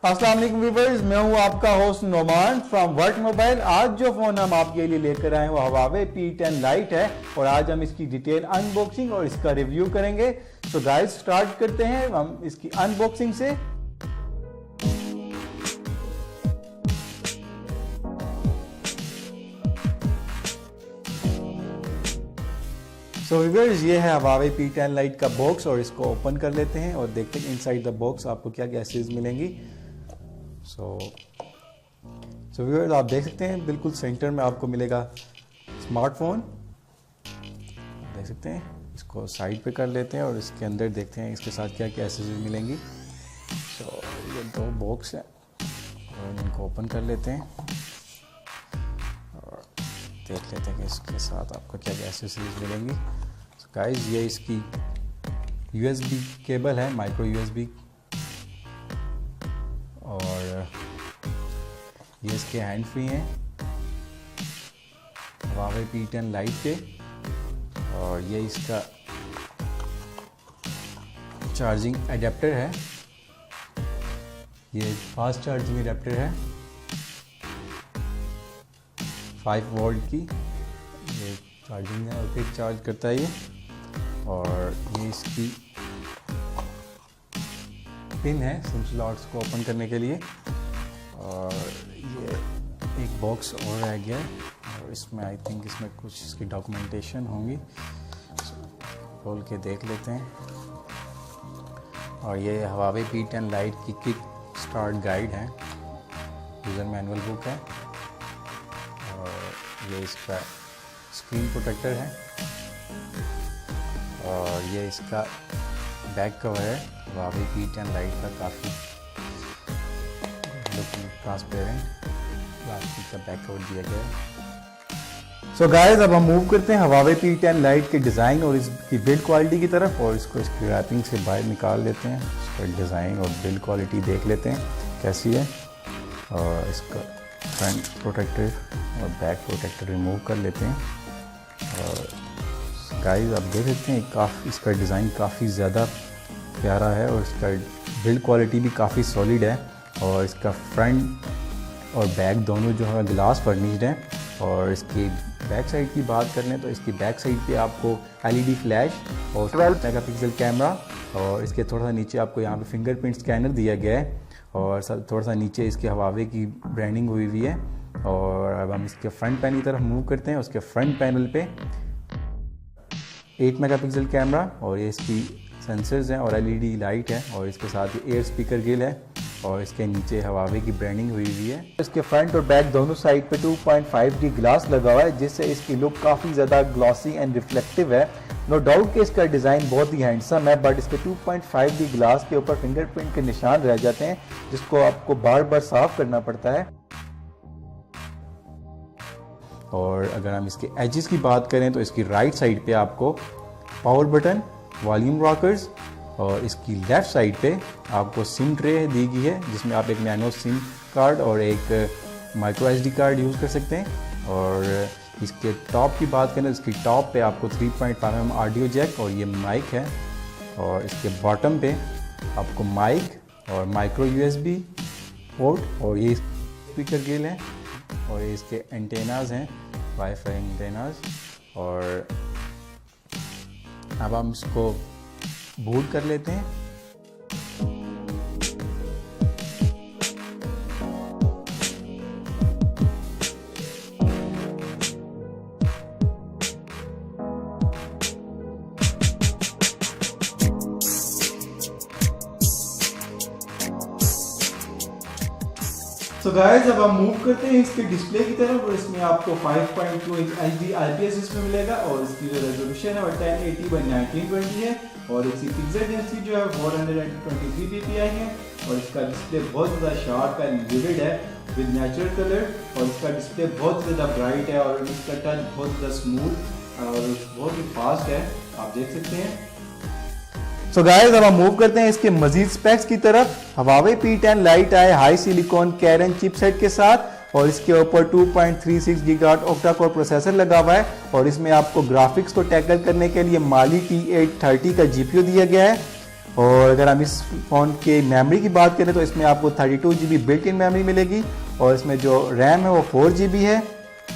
अस्सलाम वालेकुम व्यूअर्स, मैं हूं आपका host Noman from work mobile. आज जो फ़ोन हम आपके लिए लेकर आए हैं वो Huawei P10 Lite है और आज हम इसकी डिटेल अनबॉक्सिंग और इसका रिव्यू करेंगे। तो गाइस स्टार्ट करते हैं हम इसकी अनबॉक्सिंग से। तो व्यूअर्स ये है Huawei P10 Lite का बॉक्स और इसको ओपन कर लेते हैं और देखते हैं इनसाइड द बॉक्स आपको क्या क्या चीज़ मिलेंगी। सो व्यूअर्स आप देख सकते हैं बिल्कुल सेंटर में आपको मिलेगा स्मार्टफोन, देख सकते हैं। इसको साइड पे कर लेते हैं और इसके अंदर देखते हैं इसके साथ क्या क्या चीज़ें मिलेंगी। सो ये दो बॉक्स हैं और इनको ओपन कर लेते हैं और देख लेते हैं कि इसके साथ आपको क्या क्या एक्सेसरीज मिलेंगी। तो गाइस ये इसकी USB केबल है, माइक्रो USB, और ये इसके हैंड फ्री हैं Huawei P10 Lite के, और ये इसका चार्जिंग एडेप्टर है, ये फास्ट चार्जिंग एडेप्टर है 5 वोल्ट की, ये चार्जिंग है और फिर चार्ज करता है ये। और ये इसकी पिन है सिम स्लॉट्स को ओपन करने के लिए। और ये एक बॉक्स और रह गया है और इसमें आई थिंक इसमें कुछ इसकी डॉक्यूमेंटेशन होंगी, खोल के देख लेते हैं। और ये Huawei P10 Lite की किक स्टार्ट गाइड है, यूज़र मैनुअल बुक है, और ये इसका स्क्रीन प्रोटेक्टर है, और ये इसका बैक कवर है Huawei P10 Lite का, काफ़ी लुकिंग ट्रांसपेरेंट प्लास्टिक का बैक कवर दिया गया है। सो गाइस अब हम मूव करते हैं Huawei P10 Lite के डिज़ाइन और इसकी बिल्ड क्वालिटी की तरफ, और इसको इसकी रैपिंग से बाहर निकाल लेते हैं। इसका डिज़ाइन और बिल्ड क्वालिटी देख लेते हैं कैसी है, और इसका फ्रंट प्रोटेक्टर और बैक प्रोटेक्टर रिमूव कर लेते हैं। और गाइस आप देख सकते हैं इसका डिज़ाइन काफ़ी ज़्यादा प्यारा है और इसका बिल्ड क्वालिटी भी काफ़ी सॉलिड है, और इसका फ्रंट और बैक दोनों जो है ग्लास फर्निश्ड हैं। और इसकी बैक साइड की बात कर लें तो इसकी बैक साइड पे आपको LED फ्लैश और 12 मेगापिक्सल कैमरा, और इसके थोड़ा सा नीचे आपको यहाँ पे फिंगरप्रिंट स्कैनर दिया गया है, और थोड़ा सा नीचे इसके Huawei की ब्रांडिंग हुई हुई है। और अब हम इसके फ्रंट पैनल की तरफ मूव करते हैं। उसके फ्रंट पैनल पे 8 मेगापिक्सल कैमरा और ये इसकी सेंसर्स हैं और LED लाइट है, और इसके साथ ही एयर स्पीकर ग्रिल है, और इसके नीचे Huawei की ब्रांडिंग हुई हुई है। इसके फ्रंट और बैक दोनों साइड पे 2.5D ग्लास लगा हुआ है, जिससे इसकी लुक काफ़ी ज़्यादा ग्लॉसी एंड रिफ्लेक्टिव है। नो डाउट कि इसका डिज़ाइन बहुत ही हैंडसम है, बट इसके 2.5D ग्लास के ऊपर फिंगरप्रिंट के निशान रह जाते हैं, जिसको आपको बार बार साफ करना पड़ता है। और अगर हम इसके एजेस की बात करें तो इसकी राइट साइड पे आपको पावर बटन, वॉल्यूम रॉकर्स, और इसकी लेफ़्ट साइड पे आपको सिम ट्रे दी गई है, जिसमें आप एक नैनो सिम कार्ड और एक माइक्रो SD कार्ड यूज़ कर सकते हैं। और इसके टॉप की बात करें तो इसकी टॉप पे आपको 3.5mm ऑडियो जैक और ये माइक है, और इसके बॉटम पे आपको माइक और माइक्रो USB पोर्ट और ये स्पीकर ग्रिल है, और ये इसके एंटेनाज हैं, वाईफाई एंटेनाज। और अब हम इसको बूट कर लेते हैं। सो गाइस अब हम मूव करते हैं इसके डिस्प्ले की तरफ, और इसमें आपको 5.2 इंच HD IPS इसमें मिलेगा, और इसकी जो रेजोल्यूशन है वो 1080x1920 है, और इसकी पिक्सल डेंसिटी जो है 423 ppi है, और इसका डिस्प्ले बहुत ज़्यादा शार्प एंड विविड है विद नेचुरल कलर, और इसका डिस्प्ले बहुत ज़्यादा ब्राइट है, और इसका टच बहुत ज़्यादा स्मूथ और बहुत ही फास्ट है, आप देख सकते हैं। सो गाइस अब हम मूव करते हैं इसके मजीद स्पेक्स की तरफ। Huawei P10 Lite आए हाई सिलिकॉन कैरन चिपसेट के साथ और इसके ऊपर 2.36 गीगाहर्ट्ज ऑक्टा कोर प्रोसेसर लगा हुआ है और इसमें आपको ग्राफिक्स को टैकल करने के लिए माली T830 का GPU दिया गया है। और अगर हम इस फ़ोन के मेमोरी की बात करें तो इसमें आपको 32 GB बिल्ट इन मेमोरी मिलेगी और इसमें जो रैम है वो 4 GB है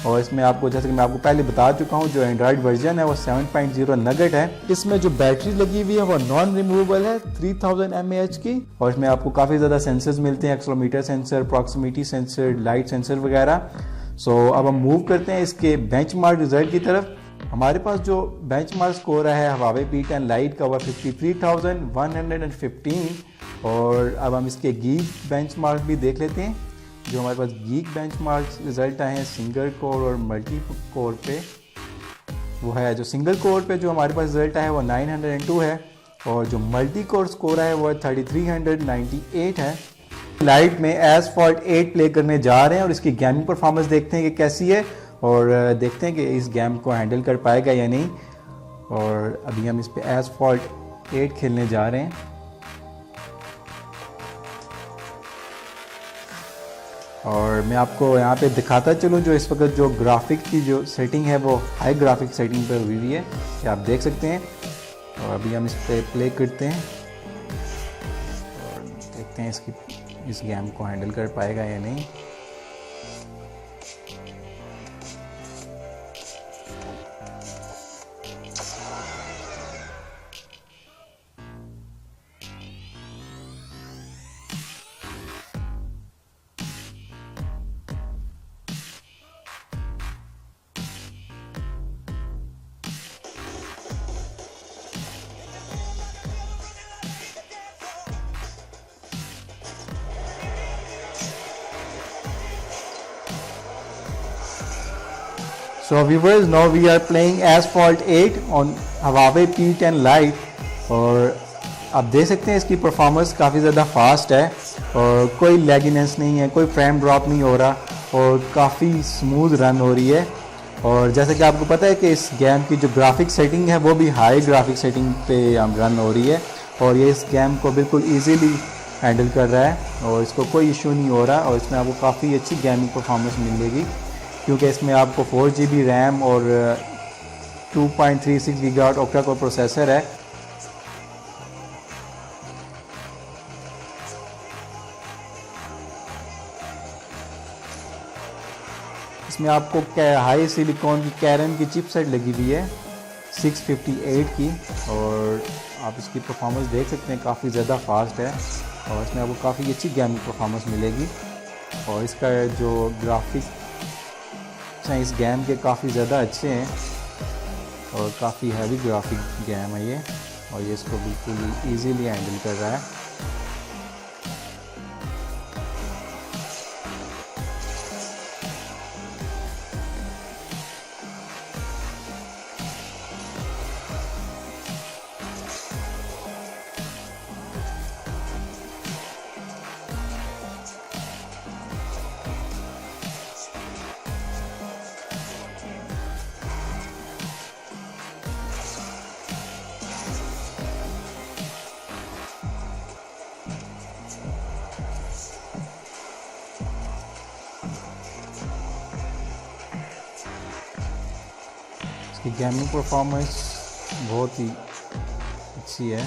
और इसमें आपको, जैसे कि मैं आपको पहले बता चुका हूँ, जो एंड्रॉयड वर्जन है वो 7.0 नगेट है। इसमें जो बैटरी लगी हुई है वो नॉन रिमूवेबल है 3000 mAh की और इसमें आपको काफ़ी ज़्यादा सेंसर्स मिलते हैं, accelerometer sensor, proximity sensor, light sensor वगैरह। सो अब हम मूव करते हैं इसके बेंचमार्क रिजल्ट की तरफ। हमारे पास जो बेंचमार्क स्कोर है Huawei P10 Lite का हुआ 53,115 और अब हम इसके गीक बेंचमार्क भी देख लेते हैं। जो हमारे पास गीक बेंचमार्क रिजल्ट आए हैं सिंगल कोर और मल्टी कोर पे, वो है जो सिंगल कोर पे जो हमारे पास रिजल्ट आया है वो 902 है और जो मल्टी कोर स्कोर है वो 3398 है। लाइट में एसफॉल्ट 8 प्ले करने जा रहे हैं और इसकी गेमिंग परफॉर्मेंस देखते हैं कि कैसी है और देखते हैं कि इस गेम को हैंडल कर पाएगा या नहीं। और अभी हम इस पे एसफॉल्ट 8 खेलने जा रहे हैं और मैं आपको यहाँ पे दिखाता चलूँ जो इस वक्त जो ग्राफिक की जो सेटिंग है वो हाई ग्राफिक सेटिंग पर हुई है, कि आप देख सकते हैं। और अभी हम इस पे प्ले करते हैं और देखते हैं इस गेम को हैंडल कर पाएगा या नहीं। So viewers, now we are playing Asphalt 8 on Huawei P10 Lite और आप देख सकते हैं इसकी परफॉर्मेंस काफ़ी ज़्यादा फास्ट है और कोई लैगिनेस नहीं है, कोई फ्रेम ड्रॉप नहीं हो रहा और काफ़ी स्मूथ रन हो रही है। और जैसे कि आपको पता है कि इस गेम की जो ग्राफिक सेटिंग है वो भी हाई ग्राफिक सेटिंग पे रन हो रही है और ये इस गेम को बिल्कुल ईजीली हैंडल कर रहा है और इसको कोई इशू नहीं हो रहा और इसमें आपको काफ़ी अच्छी गेमिंग परफॉर्मेंस मिलेगी क्योंकि इसमें आपको 4 GB रैम और 2.36 गीगाहर्ट्ज ऑक्टा कोर प्रोसेसर है। इसमें आपको हाई सिलिकॉन की कैरन की चिपसेट लगी हुई है 658 की और आप इसकी परफॉर्मेंस देख सकते हैं, काफ़ी ज़्यादा फास्ट है और इसमें आपको काफ़ी अच्छी गेमिंग परफॉर्मेंस मिलेगी। और इसका जो ग्राफिक्स इस गेम के काफ़ी ज़्यादा अच्छे हैं और काफ़ी हैवी ग्राफिक गेम है ये और ये इसको बिल्कुल इजीली हैंडल कर रहा है। इसकी गेमिंग परफॉर्मेंस बहुत ही अच्छी है,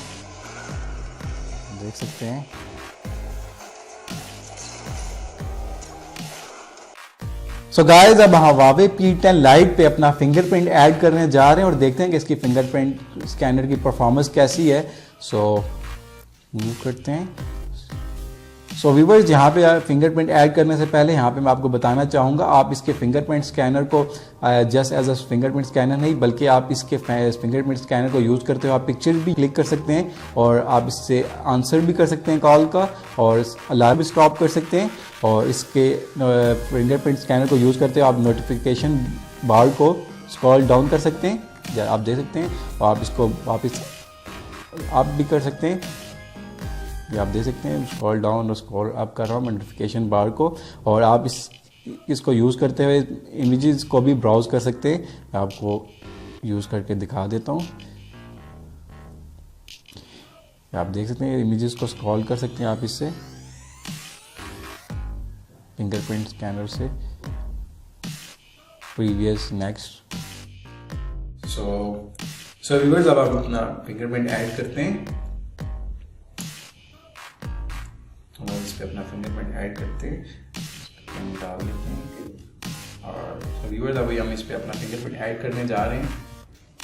देख सकते हैं। सो गाइस अब Huawei P10 Lite पे अपना फिंगरप्रिंट ऐड करने जा रहे हैं और देखते हैं कि इसकी फिंगरप्रिंट स्कैनर की परफॉर्मेंस कैसी है। सो मूव करते हैं। सो व्यूवर्स, यहाँ पे फिंगरप्रिंट ऐड करने से पहले यहाँ पे मैं आपको बताना चाहूँगा, आप इसके फिंगरप्रिंट स्कैनर को just as a fingerprint scanner नहीं बल्कि आप इसके फिंगरप्रिंट स्कैनर को यूज़ करते हो आप पिक्चर भी क्लिक कर सकते हैं और आप इससे आंसर भी कर सकते हैं कॉल का और अलार्म भी स्टॉप कर सकते हैं। और इसके फिंगरप्रिंट स्कैनर को यूज़ करते हो आप नोटिफिकेशन बार को स्क्रॉल डाउन कर सकते हैं, आप देख सकते हैं, और आप इसको वापस आप भी कर सकते हैं, ये आप देख सकते हैं स्क्रॉल डाउन और स्क्रॉल अप कर रहा हूँ नोटिफिकेशन बार को। और आप इसको यूज़ करते हुए इमेजेस को भी ब्राउज कर सकते हैं, मैं आपको यूज़ करके दिखा देता हूँ। आप देख सकते हैं इमेजेस को स्क्रॉल कर सकते हैं आप इससे फिंगरप्रिंट स्कैनर से, प्रीवियस, नेक्स्ट। सो व्यूअर्स, अब आप अपना फिंगरप्रिंट ऐड करते हैं। तो इस पे अपना फिंगरप्रिंट ऐड करते हैं, डाल लेते हैं। और व्यूअर्स, अभी हम इस पे अपना फिंगरप्रिंट ऐड करने जा रहे हैं।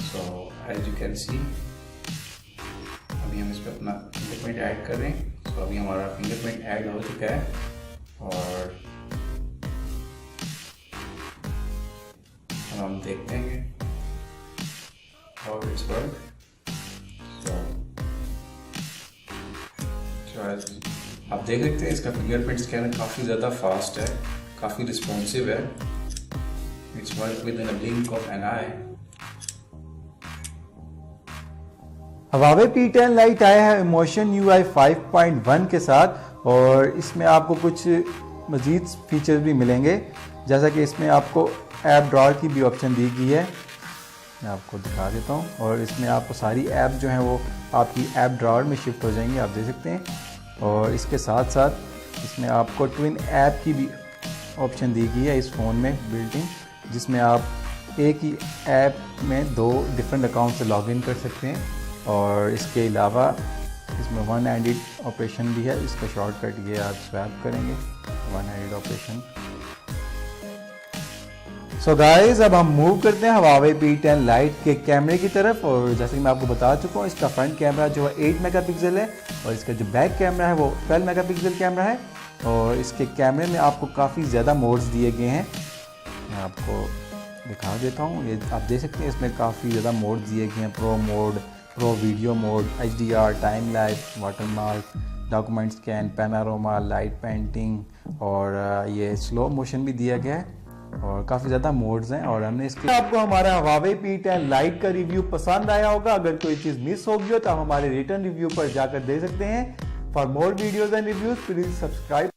So as you can see, अभी हम इस पे अपना फिंगरप्रिंट ऐड कर रहे हैं। तो अभी हमारा फिंगरप्रिंट ऐड हो चुका है और हम देखते हैं हाउ इट्स वर्क। आप देख सकते हैं इसका फिंगरप्रिंट स्कैनर काफ़ी ज़्यादा फास्ट है, काफ़ी रिस्पॉन्सिव है। It's work within a blink of an eye. Huawei P10 Lite आया है इमोशन UI 5.1 के साथ और इसमें आपको कुछ मज़ीद फीचर्स भी मिलेंगे, जैसा कि इसमें आपको ऐप ड्रॉअर की भी ऑप्शन दी गई है। मैं आपको दिखा देता हूँ। और इसमें आपको सारी ऐप जो हैं वो आपकी ऐप ड्रॉअर में शिफ्ट हो जाएंगी, आप देख सकते हैं। और इसके साथ साथ इसमें आपको ट्विन ऐप की भी ऑप्शन दी गई है इस फ़ोन में बिल्ट इन, जिसमें आप एक ही ऐप में 2 डिफरेंट अकाउंट से लॉगिन कर सकते हैं। और इसके अलावा इसमें वन हैंडेड ऑपरेशन भी है, इसका शॉर्टकट ये आप स्वैप करेंगे, one handed operation. So guys, अब हम मूव करते हैं Huawei P10 Lite के कैमरे की तरफ। और जैसे कि मैं आपको बता चुका हूँ, इसका फ्रंट कैमरा जो है 8 मेगापिक्सल है और इसका जो बैक कैमरा है वो 12 मेगापिक्सल कैमरा है। और इसके कैमरे में आपको काफ़ी ज़्यादा मोड्स दिए गए हैं, मैं आपको दिखा देता हूँ। ये आप देख सकते हैं इसमें काफ़ी ज़्यादा मोड दिए गए हैं, pro mode, pro video mode, HDR, time lapse, watermark, document scan, panorama, light painting और ये स्लो मोशन भी दिया गया है और काफ़ी ज़्यादा मोड्स हैं। और हमने इसके आपको हमारा Huawei P10 Lite का रिव्यू पसंद आया होगा। अगर कोई चीज़ मिस हो गई हो तो आप हमारे रिटर्न रिव्यू पर जाकर दे सकते हैं। For more videos and reviews please subscribe.